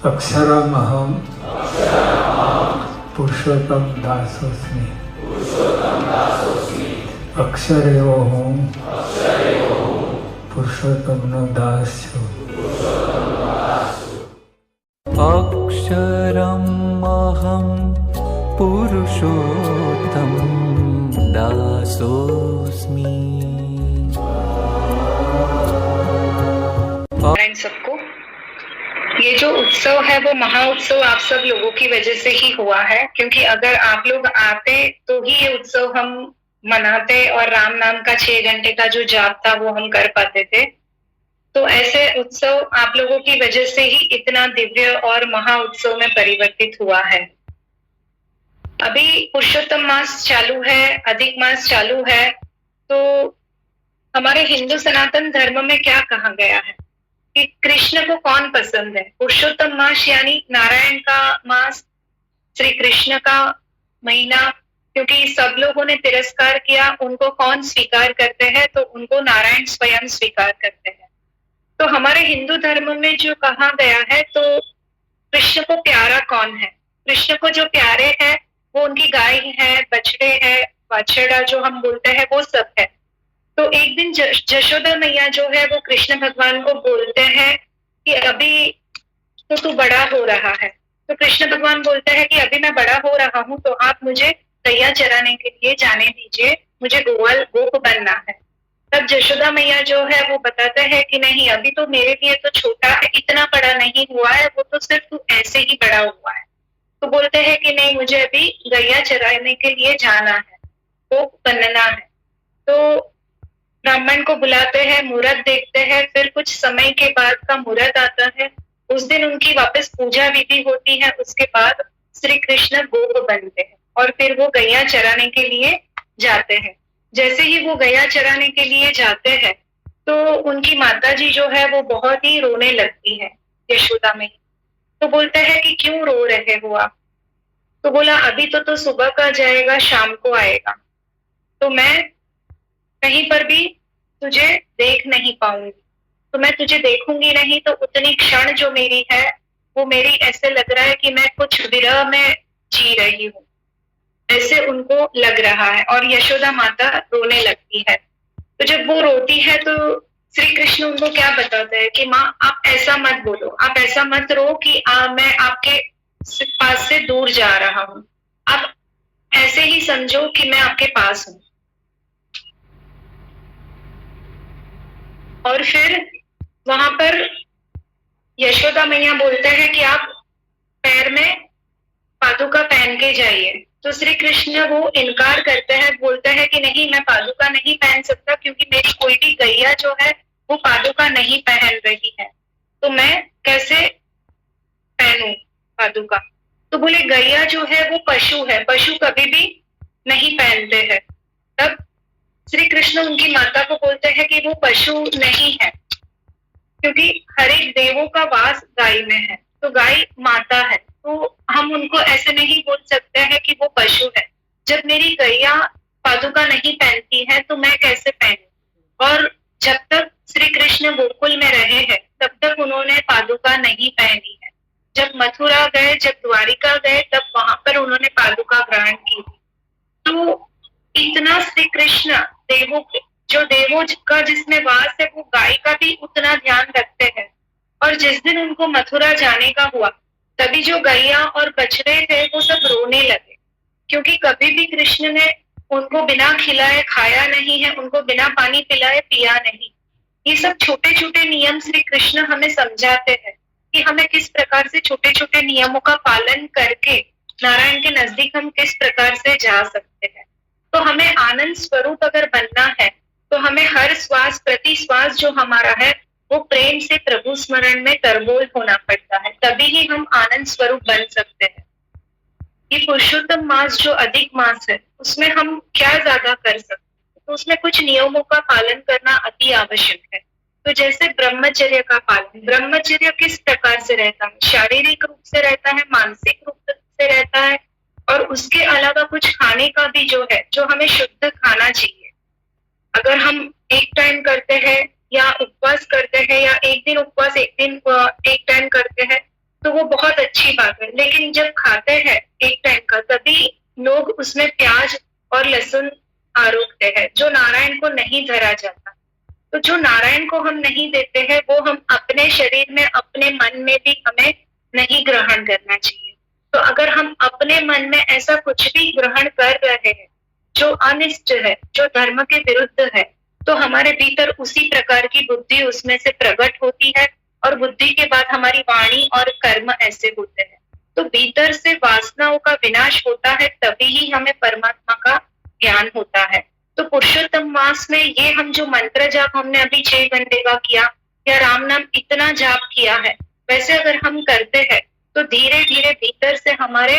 अक्षरमहं पुरुषोत्तम दासोस्मि। अक्षर एवो हूँ, पुरुषोत्तम नो दास छूं। अक्षरमहं पुरुषोत्तम दासोस्मि। सबको ये जो उत्सव है वो महाउत्सव आप सब लोगों की वजह से ही हुआ है, क्योंकि अगर आप लोग आते तो ही ये उत्सव हम मनाते और राम नाम का 6 घंटे का जो जाप था वो हम कर पाते थे। तो ऐसे उत्सव आप लोगों की वजह से ही इतना दिव्य और महाउत्सव में परिवर्तित हुआ है। अभी पुरुषोत्तम मास चालू है, अधिक मास चालू है, तो हमारे हिंदू सनातन धर्म में क्या कहा गया है कि कृष्ण को कौन पसंद है। पुरुषोत्तम मास यानी नारायण का मास, श्री कृष्ण का महीना, क्योंकि सब लोगों ने तिरस्कार किया, उनको कौन स्वीकार करते हैं, तो उनको नारायण स्वयं स्वीकार करते हैं। तो हमारे हिंदू धर्म में जो कहा गया है, तो कृष्ण को प्यारा कौन है, कृष्ण को जो प्यारे है वो उनकी गाय है, बछड़े है, बछड़ा जो हम बोलते हैं वो सब है। तो एक दिन जशोदा मैया जो है वो कृष्ण भगवान को बोलते हैं कि अभी तो तू बड़ा हो रहा है। तो कृष्ण भगवान बोलते हैं कि अभी मैं बड़ा हो रहा हूँ, तो आप मुझे गैया चराने के लिए जाने दीजिए, मुझे गोप बनना है। तब जशोदा मैया जो है वो बताते हैं कि नहीं, अभी तो मेरे लिए तो छोटा है, इतना बड़ा नहीं हुआ है, वो तो सिर्फ तू ऐसे ही बड़ा हुआ है। तो बोलते हैं कि नहीं, मुझे अभी गैया चराने के लिए जाना है, गोप बनना है। तो ब्राह्मण को बुलाते हैं, मुहूर्त देखते हैं, फिर कुछ समय के बाद का मुहूर्त आता है, उस दिन उनकी वापस पूजा विधि होती है। उसके बाद श्री कृष्ण गोप बनते हैं और फिर वो गैया चराने के लिए जाते हैं। जैसे ही वो गैया चराने के लिए जाते हैं तो उनकी माताजी जो है वो बहुत ही रोने लगती है, यशोदा में। तो बोलते हैं कि क्यों रो रहे हो आप। तो बोला अभी तो सुबह का जाएगा, शाम को आएगा, तो मैं कहीं पर भी तुझे देख नहीं पाऊंगी, तो मैं तुझे देखूंगी नहीं, तो उतनी क्षण जो मेरी है वो मेरी ऐसे लग रहा है कि मैं कुछ विरह में जी रही हूँ, ऐसे उनको लग रहा है। और यशोदा माता रोने लगती है। तो जब वो रोती है तो श्री कृष्ण उनको क्या बताते हैं कि माँ आप ऐसा मत बोलो, आप ऐसा मत रो कि मैं आपके पास से दूर जा रहा हूँ, आप ऐसे ही समझो कि मैं आपके पास हूँ। और फिर वहां पर यशोदा मैया बोलते हैं कि आप पैर में पादुका पहन के जाइए। तो श्री कृष्ण वो इनकार करते हैं, बोलते हैं कि नहीं, मैं पादुका नहीं पहन सकता, क्योंकि मेरी कोई भी गैया जो है वो पादुका नहीं पहन रही है, तो मैं कैसे पहनूं पादुका। तो बोले गैया जो है वो पशु है, पशु कभी भी नहीं पहनते हैं। तब श्री कृष्ण उनकी माता को बोलते हैं कि वो पशु नहीं है, क्योंकि हर एक देवों का वास गाय में है, तो गाय माता है, तो हम उनको ऐसे नहीं बोल सकते हैं कि वो पशु है। जब मेरी गैया पादुका नहीं पहनती है तो मैं कैसे पहनूं। और जब तक श्री कृष्ण गोकुल में रहे हैं तब तक उन्होंने पादुका नहीं पहनी है। जब मथुरा गए, जब द्वारिका गए, तब वहां पर उन्होंने पादुका ग्रहण की। तो इतना श्री कृष्ण देवों का जिसमें वास है वो गाय का भी उतना ध्यान रखते हैं। और जिस दिन उनको मथुरा जाने का हुआ तभी जो गैया और बछड़े थे वो सब रोने लगे, क्योंकि कभी भी कृष्ण ने उनको बिना खिलाए खाया नहीं है, उनको बिना पानी पिलाए पिया नहीं। ये सब छोटे छोटे नियम श्री कृष्ण हमें समझाते हैं कि हमें किस प्रकार से छोटे छोटे नियमों का पालन करके नारायण के नजदीक हम किस प्रकार से जा सकते हैं। तो हमें आनंद स्वरूप अगर बनना है तो हमें हर श्वास प्रति श्वास जो हमारा है वो प्रेम से प्रभु स्मरण में तरबोल होना पड़ता है, तभी ही हम आनंद स्वरूप बन सकते हैं। ये पुरुषोत्तम मास जो अधिक मास है उसमें हम क्या ज्यादा कर सकते हैं, तो उसमें कुछ नियमों का पालन करना अति आवश्यक है। तो जैसे ब्रह्मचर्य का पालन, ब्रह्मचर्य किस प्रकार से रहता है, शारीरिक रूप से रहता है, मानसिक रूप से रहता है, और उसके अलावा कुछ खाने का भी जो है, जो हमें शुद्ध खाना चाहिए। अगर हम एक टाइम करते हैं या उपवास करते हैं, या एक दिन उपवास एक टाइम करते हैं, तो वो बहुत अच्छी बात है। लेकिन जब खाते हैं एक टाइम का, तभी लोग उसमें प्याज और लहसुन आरोपते हैं, जो नारायण को नहीं धरा जाता। तो जो नारायण को हम नहीं देते हैं, वो हम अपने शरीर में, अपने मन में भी हमें नहीं ग्रहण करना चाहिए। तो अगर हम अपने मन में ऐसा कुछ भी ग्रहण कर रहे हैं जो अनिष्ट है, जो धर्म के विरुद्ध है, तो हमारे भीतर उसी प्रकार की बुद्धि उसमें से प्रकट होती है, और बुद्धि के बाद हमारी वाणी और कर्म ऐसे होते हैं। तो भीतर से वासनाओं का विनाश होता है, तभी ही हमें परमात्मा का ज्ञान होता है। तो पुरुषोत्तम मास में ये हम जो मंत्र जाप हमने अभी 6 घंटे का किया, या राम नाम इतना जाप किया है, वैसे अगर हम करते हैं तो धीरे धीरे भीतर से हमारे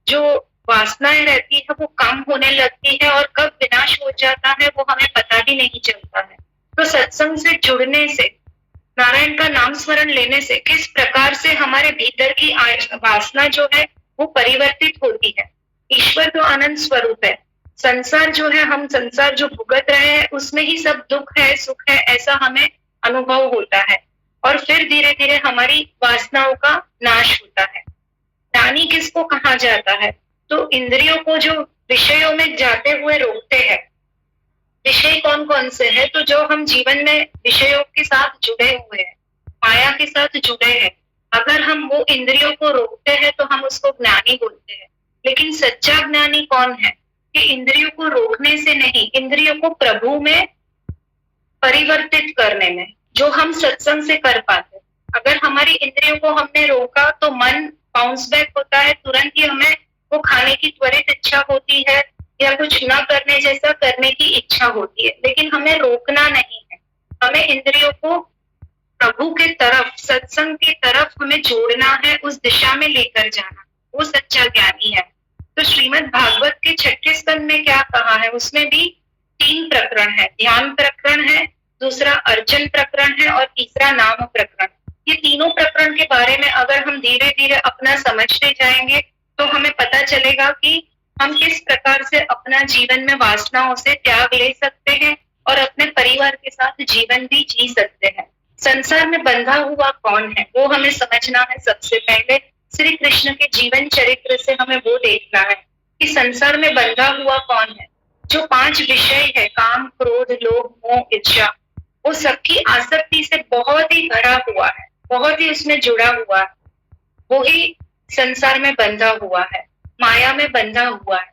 जो वासनाएं रहती है वो कम होने लगती है, और कब विनाश हो जाता है वो हमें पता भी नहीं चलता है। तो सत्संग से जुड़ने से, नारायण का नाम स्मरण लेने से किस प्रकार से हमारे भीतर की वासना जो है वो परिवर्तित होती है। ईश्वर तो आनंद स्वरूप है, संसार जो है, हम संसार जो भुगत रहे हैं उसमें ही सब दुख है, सुख है, ऐसा हमें अनुभव होता है, और फिर धीरे धीरे हमारी वासनाओं का नाश होता है। ज्ञानी किसको कहा जाता है? तो इंद्रियों को जो विषयों में जाते हुए रोकते हैं। विषय कौन कौन से हैं? तो जो हम जीवन में विषयों के साथ जुड़े हुए हैं, माया के साथ जुड़े हैं, अगर हम वो इंद्रियों को रोकते हैं तो हम उसको ज्ञानी बोलते हैं। लेकिन सच्चा ज्ञानी कौन है? कि इंद्रियों को रोकने से नहीं, इंद्रियों को प्रभु में परिवर्तित करने में, जो हम सत्संग से कर पाते। अगर हमारी इंद्रियों को हमने रोका तो मन बाउंस बैक होता है, तुरंत ही हमें वो खाने की त्वरित इच्छा होती है, या कुछ न करने जैसा करने की इच्छा होती है। लेकिन हमें रोकना नहीं है, हमें इंद्रियों को प्रभु के तरफ, सत्संग की तरफ हमें जोड़ना है, उस दिशा में लेकर जाना। वो सच्चा ज्ञानी है। तो श्रीमद् भागवत के 6ठे स्कंद में क्या कहा है? उसमें भी 3 प्रकरण है। ध्यान प्रकरण है, दूसरा अर्चन प्रकरण है, और तीसरा नाम प्रकरण। ये तीनों प्रकरण के बारे में अगर हम धीरे धीरे अपना समझते जाएंगे तो हमें पता चलेगा कि हम किस प्रकार से अपना जीवन में वासनाओं से त्याग ले सकते हैं और अपने परिवार के साथ जीवन भी जी सकते हैं। संसार में बंधा हुआ कौन है वो हमें समझना है। सबसे पहले श्री कृष्ण के जीवन चरित्र से हमें वो देखना है कि संसार में बंधा हुआ कौन है। जो 5 विषय है, काम, क्रोध, लोभ, मोह, इच्छा, वो सबकी आसक्ति से बहुत ही भरा हुआ है, बहुत ही उसमें जुड़ा हुआ है। वो ही संसार में बंधा हुआ है, माया में बंधा हुआ है।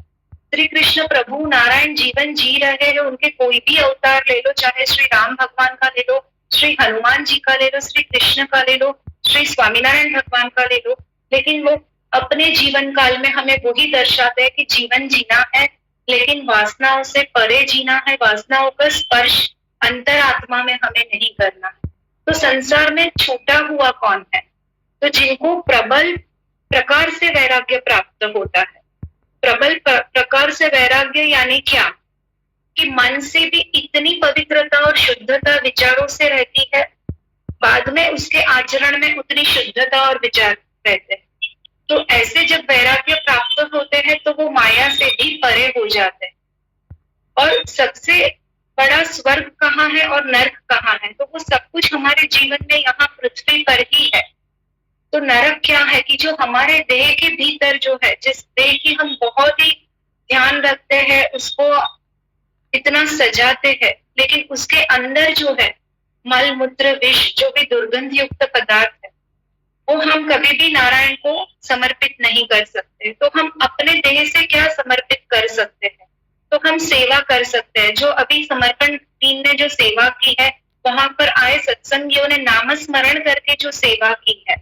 श्री कृष्ण प्रभु नारायण जीवन जी रहे हैं, उनके कोई भी अवतार ले लो, चाहे श्री राम भगवान का ले लो, श्री हनुमान जी का ले लो, श्री कृष्ण का ले लो, श्री स्वामीनारायण भगवान का ले लो, लेकिन वो अपने जीवन काल में हमें वही दर्शाते हैं कि जीवन जीना है, लेकिन वासनाओं से परे जीना है। वासनाओं का स्पर्श अंतरात्मा में हमें नहीं करना है। तो संसार में छूटा हुआ कौन है? तो जिनको प्रबल प्रकार से वैराग्य प्राप्त होता है। प्रबल प्रकार से वैराग्य यानी क्या? कि मन से भी इतनी पवित्रता और शुद्धता विचारों से रहती है, बाद में उसके आचरण में उतनी शुद्धता और विचार रहते हैं। तो ऐसे जब वैराग्य प्राप्त होते हैं तो वो माया से भी परे हो जाते हैं। और सबसे बड़ा स्वर्ग कहाँ है और नर्क कहाँ है? तो वो सब कुछ हमारे जीवन में यहाँ पृथ्वी पर ही है। तो नरक क्या है? कि जो हमारे देह के भीतर जो है, जिस देह की हम बहुत ही ध्यान रखते हैं, उसको इतना सजाते हैं, लेकिन उसके अंदर जो है मल मूत्र विष, जो भी दुर्गंध युक्त पदार्थ है, वो हम कभी भी नारायण को समर्पित नहीं कर सकते। तो हम अपने देह से क्या समर्पित कर सकते हैं? तो हम सेवा कर सकते हैं। जो अभी समर्पण टीम ने जो सेवा की है, वहां पर आए सत्संगियों ने नाम स्मरण करके जो सेवा की है,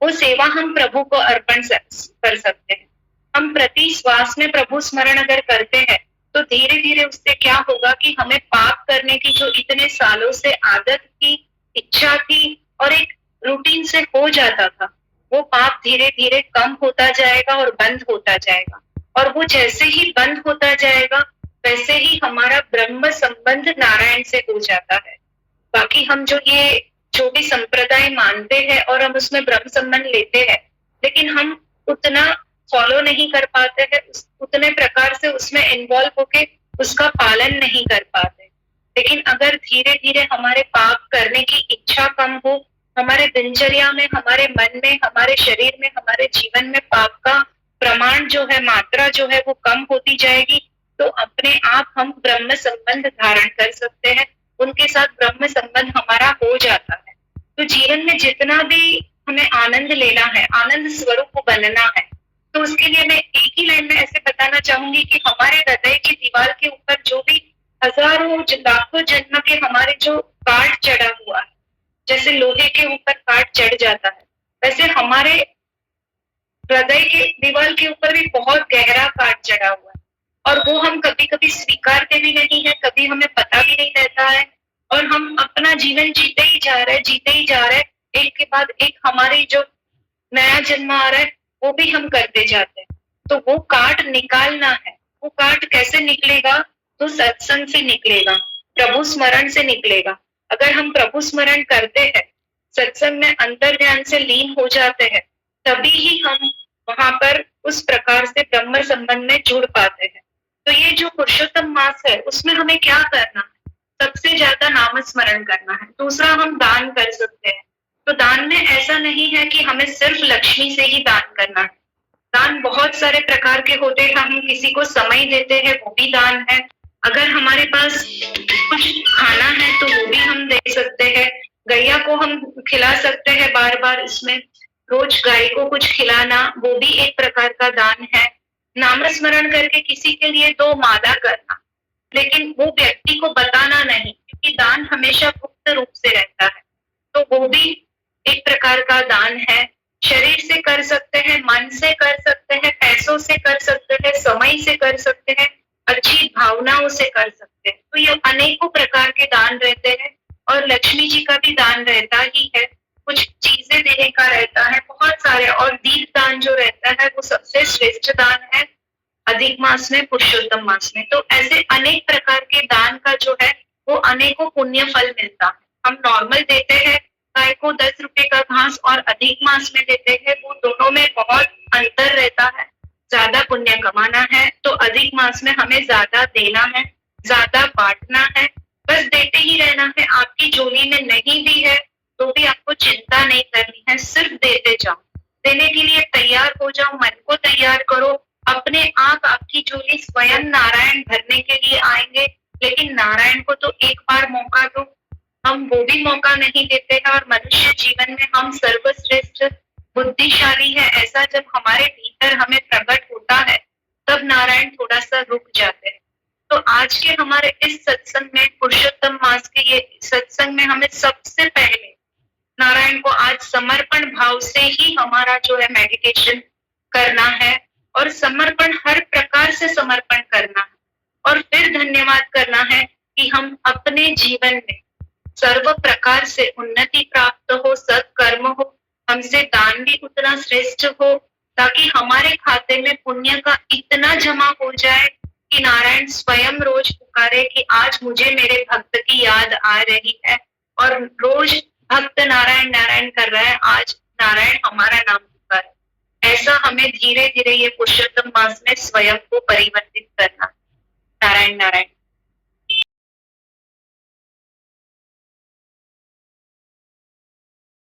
वो सेवा हम प्रभु को अर्पण कर सकते हैं। हम प्रति श्वास में प्रभु स्मरण अगर करते हैं तो धीरे धीरे उससे क्या होगा कि हमें पाप करने की जो इतने सालों से आदत थी, इच्छा थी और एक रूटीन से हो जाता था, वो पाप धीरे धीरे कम होता जाएगा और बंद होता जाएगा। और वो जैसे ही बंद होता जाएगा वैसे ही हमारा ब्रह्म संबंध नारायण से हो जाता है। बाकी हम जो भी संप्रदाय मानते हैं और हम उसमें ब्रह्म संबंध लेते हैं, लेकिन हम उतना फॉलो नहीं कर पाते हैं, उतने प्रकार से उसमें इन्वॉल्व होके उसका पालन नहीं कर पाते। लेकिन अगर धीरे धीरे हमारे पाप करने की इच्छा कम हो, हमारे दिनचर्या में, हमारे मन में, हमारे शरीर में, हमारे जीवन में पाप का प्रमाण जो है, मात्रा जो है वो कम होती जाएगी, तो अपने आप हम ब्रह्म संबंध धारण कर सकते हैं, उनके साथ ब्रह्म संबंध हमारा हो जाता है। तो जीवन में जितना भी हमें आनंद लेना है, आनंद स्वरूप बनना है, तो उसके लिए मैं एक ही लाइन में ऐसे बताना चाहूंगी कि हमारे हृदय की दीवार के ऊपर जो भी हजारों लाखों जन्म के हमारे जो काट चढ़ा हुआ है, जैसे लोहे के ऊपर काट चढ़ जाता है, वैसे हमारे हृदय के दीवार के ऊपर भी बहुत गहरा काट चढ़ा हुआ है, और वो हम कभी कभी स्वीकारते भी नहीं है, कभी हमें पता भी नहीं रहता है, और हम अपना जीवन जीते ही जा रहे, जीते ही जा रहे, एक के बाद एक हमारे जो नया जन्म आ रहा है वो भी हम करते जाते हैं। तो वो काट निकालना है। वो काट कैसे निकलेगा? तो सत्संग से निकलेगा, प्रभु स्मरण से निकलेगा। अगर हम प्रभु स्मरण करते हैं, सत्संग में अंतर ध्यान से लीन हो जाते हैं, तभी ही हम वहां पर उस प्रकार से ब्रह्म संबंध में जुड़ पाते हैं। तो ये जो पुरुषोत्तम मास है, उसमें हमें क्या करना है? सबसे ज्यादा नाम स्मरण करना है। दूसरा, हम दान कर सकते हैं। तो दान में ऐसा नहीं है कि हमें सिर्फ लक्ष्मी से ही दान करना है। दान बहुत सारे प्रकार के होते हैं। हम किसी को समय देते हैं, वो भी दान है। अगर हमारे पास कुछ खाना है तो वो भी हम दे सकते हैं। गैया को हम खिला सकते हैं बार बार, इसमें रोज गाय को कुछ खिलाना, वो भी एक प्रकार का दान है। नाम स्मरण करके किसी के लिए 2 माला करना, लेकिन वो व्यक्ति को बताना नहीं, क्योंकि दान हमेशा गुप्त रूप से रहता है। तो वो भी एक प्रकार का दान है। शरीर से कर सकते हैं, मन से कर सकते हैं, पैसों से कर सकते हैं, समय से कर सकते हैं, अच्छी भावनाओं से कर सकते हैं। तो ये अनेकों प्रकार के दान रहते हैं, और लक्ष्मी जी का भी दान रहता ही है, कुछ चीजें देने का रहता है, बहुत सारे। और दीप दान जो रहता है वो सबसे श्रेष्ठ दान है अधिक मास में, पुरुषोत्तम मास में। तो ऐसे अनेक प्रकार के दान का जो है वो अनेकों पुण्य फल मिलता है। हम नॉर्मल देते हैं गाय को 10 रुपए का घास, और अधिक मास में देते हैं, वो दोनों में बहुत अंतर रहता है। ज्यादा पुण्य कमाना है तो अधिक मास में हमें ज्यादा देना है, ज्यादा बांटना है, बस देते ही रहना है। आपकी झोली में नहीं भी है तो भी आपको चिंता नहीं करनी है, सिर्फ देते जाओ। देने के लिए तैयार हो जाओ, मन को तैयार करो। अपने आप आपकी झोली स्वयं नारायण भरने के लिए आएंगे, लेकिन नारायण को तो एक बार मौका दो। हम वो भी मौका नहीं देते हैं, और मनुष्य जीवन में हम सर्वश्रेष्ठ बुद्धिशाली है ऐसा जब हमारे भीतर हमें प्रकट होता है, तब नारायण थोड़ा सा रुक जाते हैं। तो आज के हमारे इस सत्संग में, पुरुषोत्तम मास के ये सत्संग में, हमें सबसे पहले नारायण को आज समर्पण भाव से ही हमारा जो है मेडिटेशन करना है, और समर्पण हर प्रकार से समर्पण करना है, और फिर धन्यवाद करना है कि हम अपने जीवन में सर्व प्रकार से उन्नति प्राप्त हो, सत्कर्म हो, हमसे दान भी उतना श्रेष्ठ हो, ताकि हमारे खाते में पुण्य का इतना जमा हो जाए कि नारायण स्वयं रोज पुकारे कि आज मुझे मेरे भक्त की याद आ रही है, और रोज भक्त नारायण नारायण कर रहा है, आज नारायण हमारा नाम पुकारे। ऐसा हमें धीरे धीरे ये पुरुषोत्तम मास में स्वयं को परिवर्तित करना। नारायण नारायण।